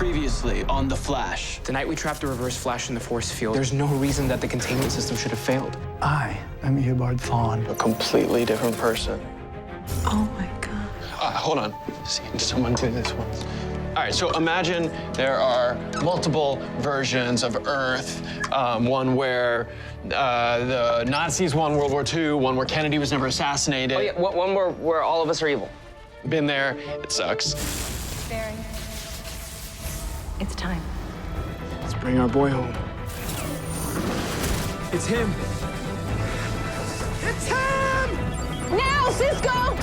Previously on The Flash. The night we trapped the Reverse Flash in the force field, there's no reason that the containment system should have failed. I am Eobard Thawne. A completely different person. Oh my God. Hold on. Seen someone do this once. All right, so imagine there are multiple versions of Earth. One where the Nazis won World War II, one where Kennedy was never assassinated. Oh yeah, one where all of us are evil. Been there, it sucks. Barry, it's time. Let's bring our boy home. It's him. It's him! Now, Cisco!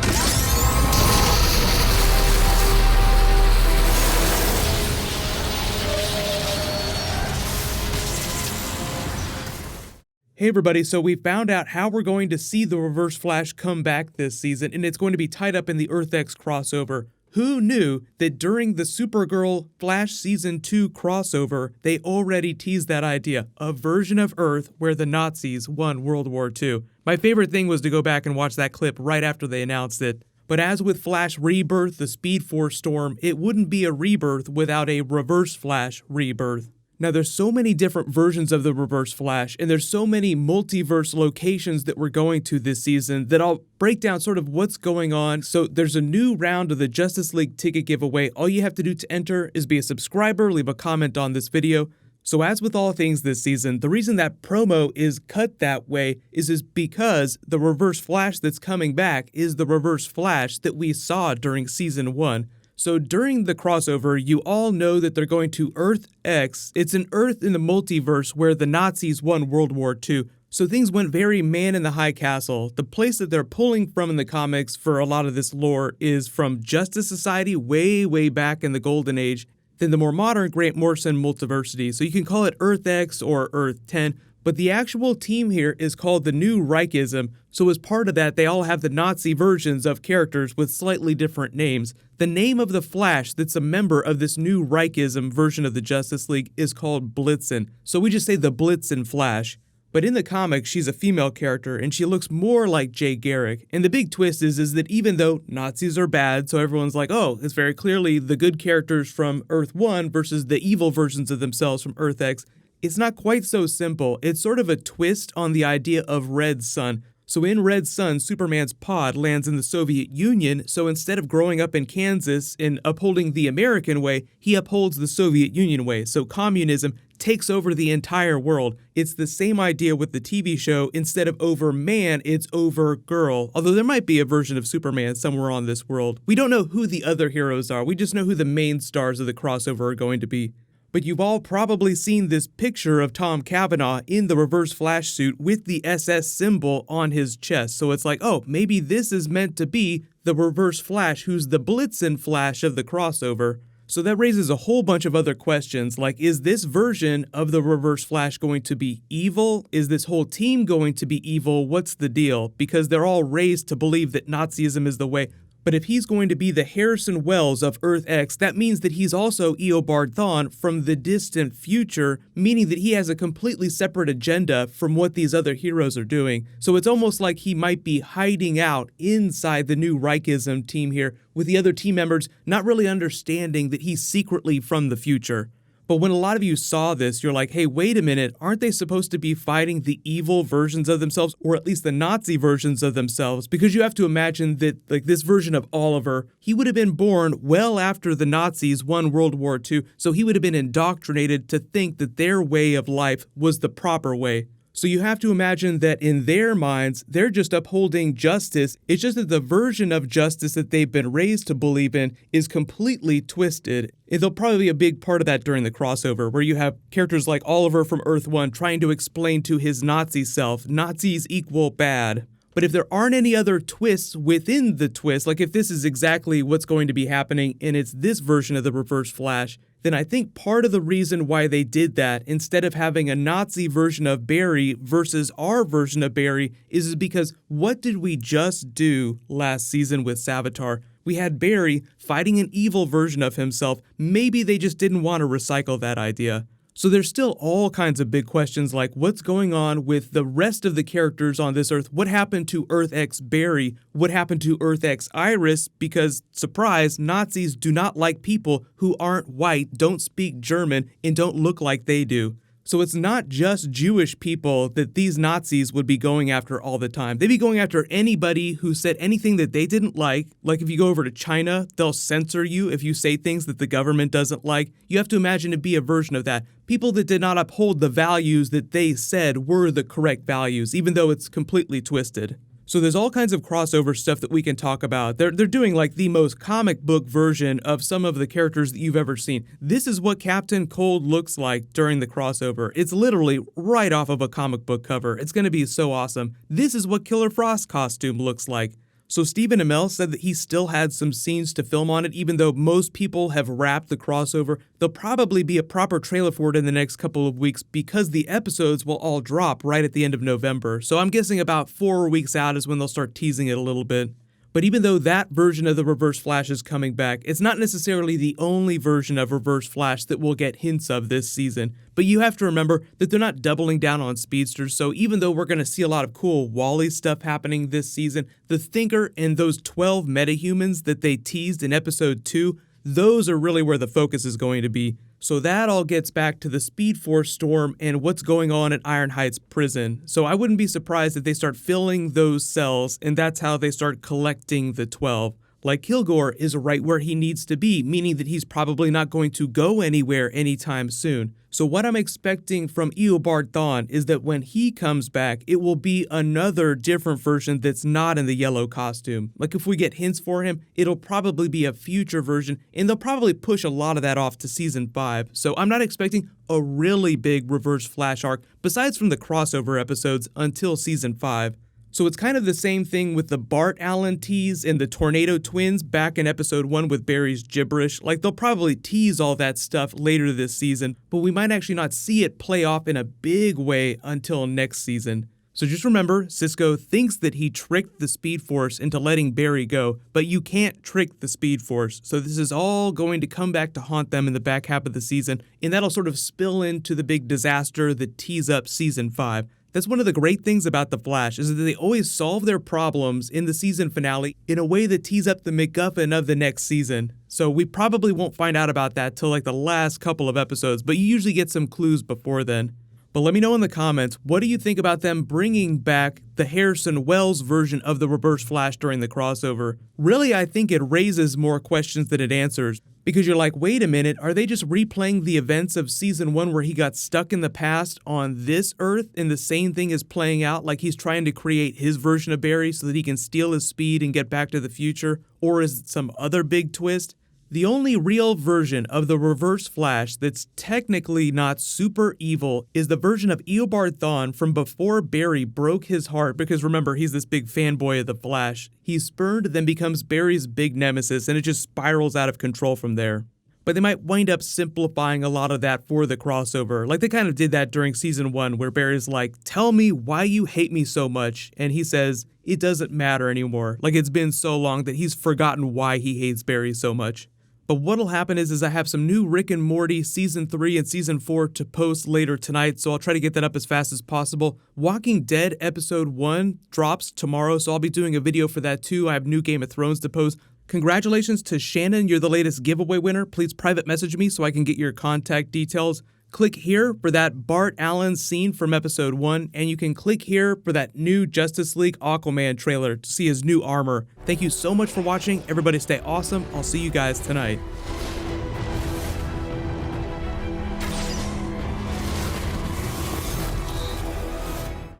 Hey everybody, so we found out how we're going to see the Reverse Flash come back this season, and it's going to be tied up in the Earth X crossover. Who knew that during the Supergirl Flash Season 2 crossover, they already teased that idea, a version of Earth where the Nazis won World War II. My favorite thing was to go back and watch that clip right after they announced it. But as with Flash Rebirth, the Speed Force Storm, it wouldn't be a rebirth without a Reverse Flash rebirth. Now, there's so many different versions of the Reverse Flash, and there's so many multiverse locations that we're going to this season that I'll break down sort of what's going on. So there's a new round of the Justice League ticket giveaway. All you have to do to enter is be a subscriber, leave a comment on this video. So as with all things this season, the reason that promo is cut that way is because the Reverse Flash that's coming back is the Reverse Flash that we saw during Season 1. So during the crossover, you all know that they're going to Earth X. It's an Earth in the multiverse where the Nazis won World War II. So things went very Man in the High Castle. The place that they're pulling from in the comics for a lot of this lore is from Justice Society way back in the Golden Age, then the more modern Grant Morrison multiversity. So you can call it Earth X or Earth 10. But the actual team here is called the New Reichism, so as part of that, they all have the Nazi versions of characters with slightly different names. The name of the Flash that's a member of this New Reichism version of the Justice League is called Blitzen, so we just say the Blitzen Flash. But in the comics, she's a female character, and she looks more like Jay Garrick. And the big twist is that even though Nazis are bad, so everyone's like, oh, it's very clearly the good characters from Earth 1 versus the evil versions of themselves from Earth X, it's not quite so simple. It's sort of a twist on the idea of Red Sun. So in Red Sun, Superman's pod lands in the Soviet Union, so instead of growing up in Kansas and upholding the American way, he upholds the Soviet Union way. So communism takes over the entire world. It's the same idea with the TV show. Instead of over man, it's over girl. Although there might be a version of Superman somewhere on this world. We don't know who the other heroes are. We just know who the main stars of the crossover are going to be. But you've all probably seen this picture of Tom Cavanaugh in the Reverse Flash suit with the SS symbol on his chest. So it's like, oh, maybe this is meant to be the Reverse Flash who's the Blitzen Flash of the crossover. So that raises a whole bunch of other questions, like, is this version of the Reverse Flash going to be evil? Is this whole team going to be evil? What's the deal? Because they're all raised to believe that Nazism is the way. But if he's going to be the Harrison Wells of Earth X, that means that he's also Eobard Thawne from the distant future, meaning that he has a completely separate agenda from what these other heroes are doing. So it's almost like he might be hiding out inside the New Reichism team here, with the other team members not really understanding that he's secretly from the future. But when a lot of you saw this, you're like, hey, wait a minute, aren't they supposed to be fighting the evil versions of themselves, or at least the Nazi versions of themselves? Because you have to imagine that, like, this version of Oliver, he would have been born well after the Nazis won World War II, so he would have been indoctrinated to think that their way of life was the proper way. So you have to imagine that in their minds, they're just upholding justice. It's just that the version of justice that they've been raised to believe in is completely twisted. And there'll probably be a big part of that during the crossover, where you have characters like Oliver from Earth 1 trying to explain to his Nazi self, Nazis equal bad. But if there aren't any other twists within the twist, like if this is exactly what's going to be happening and it's this version of the Reverse Flash, then I think part of the reason why they did that, instead of having a Nazi version of Barry versus our version of Barry, is because what did we just do last season with Savitar? We had Barry fighting an evil version of himself. Maybe they just didn't want to recycle that idea. So there's still all kinds of big questions like what's going on with the rest of the characters on this Earth? What happened to Earth X Barry? What happened to Earth X Iris? Because, surprise, Nazis do not like people who aren't white, don't speak German, and don't look like they do. So it's not just Jewish people that these Nazis would be going after all the time. They'd be going after anybody who said anything that they didn't like. Like if you go over to China, they'll censor you if you say things that the government doesn't like. You have to imagine it be a version of that. People that did not uphold the values that they said were the correct values, even though it's completely twisted. So there's all kinds of crossover stuff that we can talk about. They're doing like the most comic book version of some of the characters that you've ever seen. This is what Captain Cold looks like during the crossover. It's literally right off of a comic book cover. It's going to be so awesome. This is what Killer Frost's costume looks like. So Stephen Amell said that he still had some scenes to film on it, even though most people have wrapped the crossover. There'll probably be a proper trailer for it in the next couple of weeks because the episodes will all drop right at the end of November. So I'm guessing about 4 weeks out is when they'll start teasing it a little bit. But even though that version of the Reverse Flash is coming back, it's not necessarily the only version of Reverse Flash that we'll get hints of this season. But you have to remember that they're not doubling down on speedsters, so even though we're going to see a lot of cool Wally stuff happening this season, the Thinker and those 12 metahumans that they teased in episode 2, those are really where the focus is going to be. So that all gets back to the Speed Force storm and what's going on at Iron Heights prison. So I wouldn't be surprised if they start filling those cells and that's how they start collecting the 12. Like Kilgore is right where he needs to be, meaning that he's probably not going to go anywhere anytime soon. So what I'm expecting from Eobard Thawne is that when he comes back, it will be another different version that's not in the yellow costume. Like if we get hints for him, it'll probably be a future version, and they'll probably push a lot of that off to season 5. So I'm not expecting a really big Reverse Flash arc, besides from the crossover episodes, until season 5. So it's kind of the same thing with the Bart Allen tease and the Tornado Twins back in episode 1 with Barry's gibberish. Like they'll probably tease all that stuff later this season, but we might actually not see it play off in a big way until next season. So just remember, Cisco thinks that he tricked the Speed Force into letting Barry go, but you can't trick the Speed Force. So this is all going to come back to haunt them in the back half of the season, and that'll sort of spill into the big disaster that tees up season 5. That's one of the great things about The Flash, is that they always solve their problems in the season finale in a way that tees up the MacGuffin of the next season. So we probably won't find out about that till like the last couple of episodes, but you usually get some clues before then. But let me know in the comments, what do you think about them bringing back the Harrison Wells version of the Reverse Flash during the crossover? Really, I think it raises more questions than it answers. Because you're like, wait a minute, are they just replaying the events of season 1 where he got stuck in the past on this Earth and the same thing is playing out, like he's trying to create his version of Barry so that he can steal his speed and get back to the future? Or is it some other big twist? The only real version of the Reverse Flash that's technically not super evil is the version of Eobard Thawne from before Barry broke his heart, because remember, he's this big fanboy of the Flash. He's spurned, then becomes Barry's big nemesis, and it just spirals out of control from there. But they might wind up simplifying a lot of that for the crossover. Like they kind of did that during season 1, where Barry's like, tell me why you hate me so much. And he says, it doesn't matter anymore. Like it's been so long that he's forgotten why he hates Barry so much. But what'll happen is I have some new Rick and Morty season 3 and season 4 to post later tonight, so I'll try to get that up as fast as possible. Walking Dead episode 1 drops tomorrow, so I'll be doing a video for that too. I have new Game of Thrones to post. Congratulations to Shannon, you're the latest giveaway winner. Please private message me so I can get your contact details. Click here for that Bart Allen scene from episode 1, and you can click here for that new Justice League Aquaman trailer to see his new armor. Thank you so much for watching. Everybody stay awesome. I'll see you guys tonight.